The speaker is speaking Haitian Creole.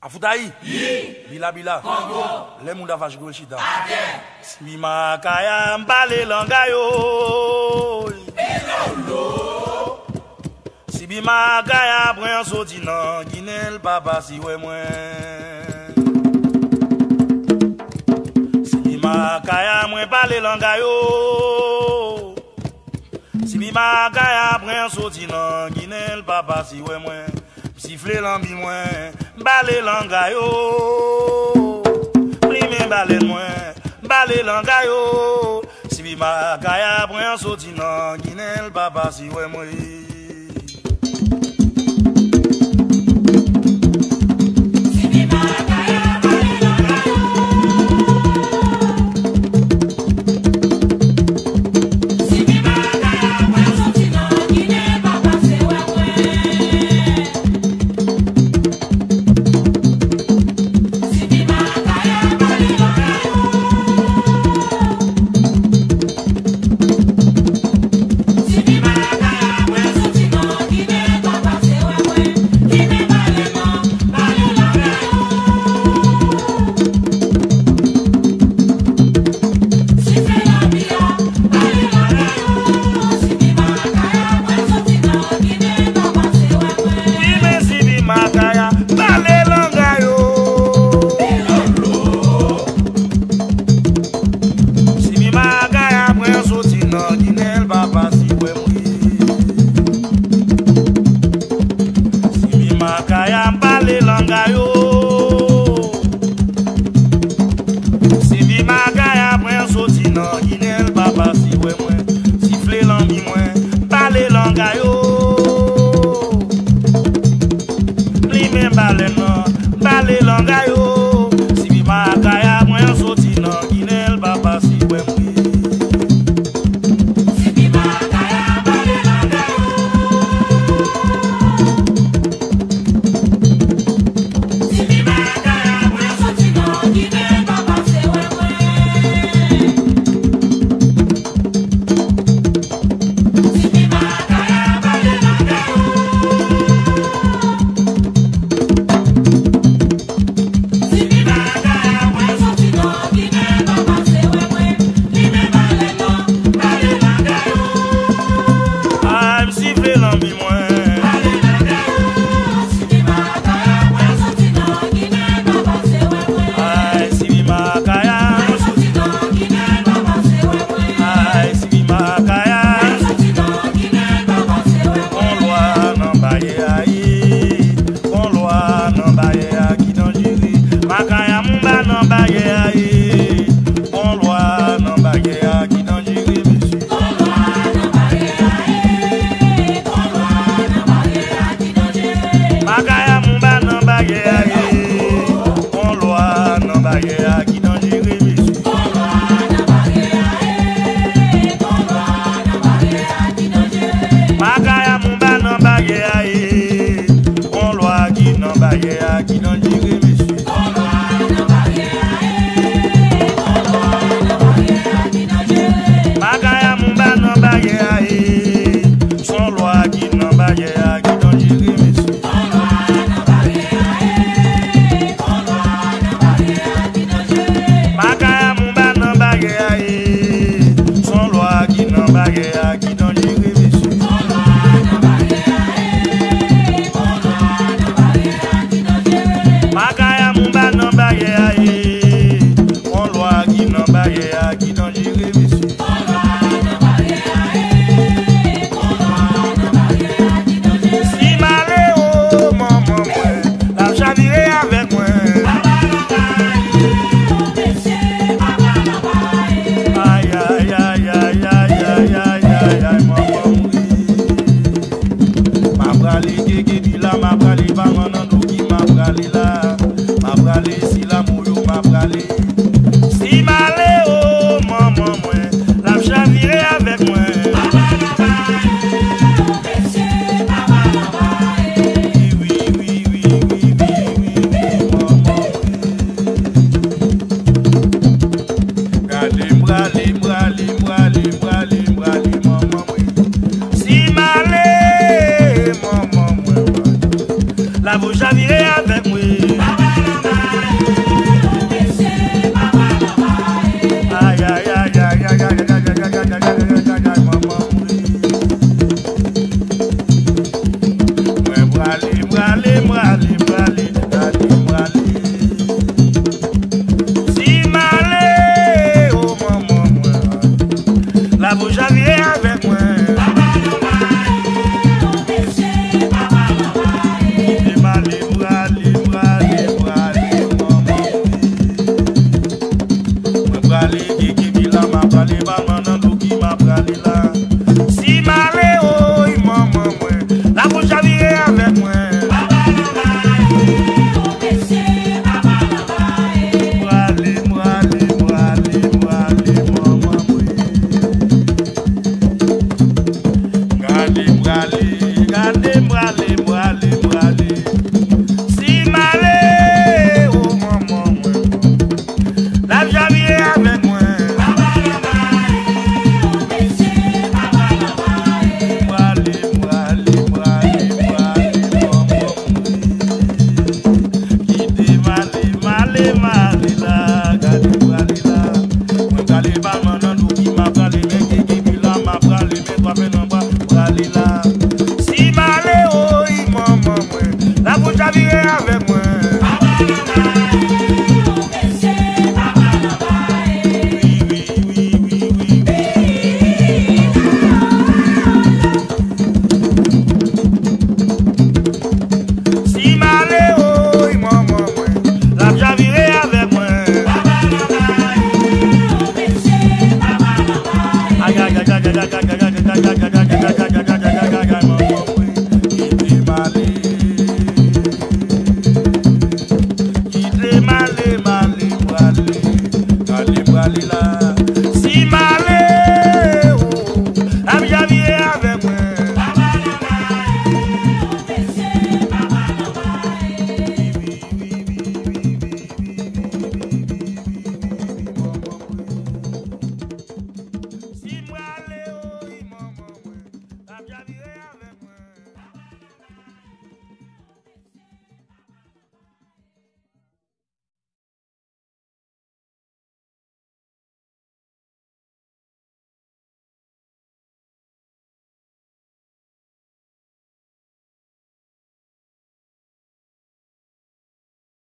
Afutayi. Bila. Congo. Le munda va jouer chita. Si makaya mbale langayo. Elolo. Si makaya brin soti nan Guinée papa si we mwen. Si makaya mwen bale langayo. Si makaya brin soti nan Guinée papa si we mwen. Siffle lambi moins, balé langayo. Prime balé moins, balé langayo. Si bi makaya brin soti nan Guinée papa si we moi. Makaya mbale langayo. Si bi makaya brin soti nan Guinée papa si we mwen. Siffle lambi mwen, bale langayo. Prime bale nan, bale langayo. Si bi makaya brin soti nan Guinée papa si we mwen. Makaya mumba no baye aye.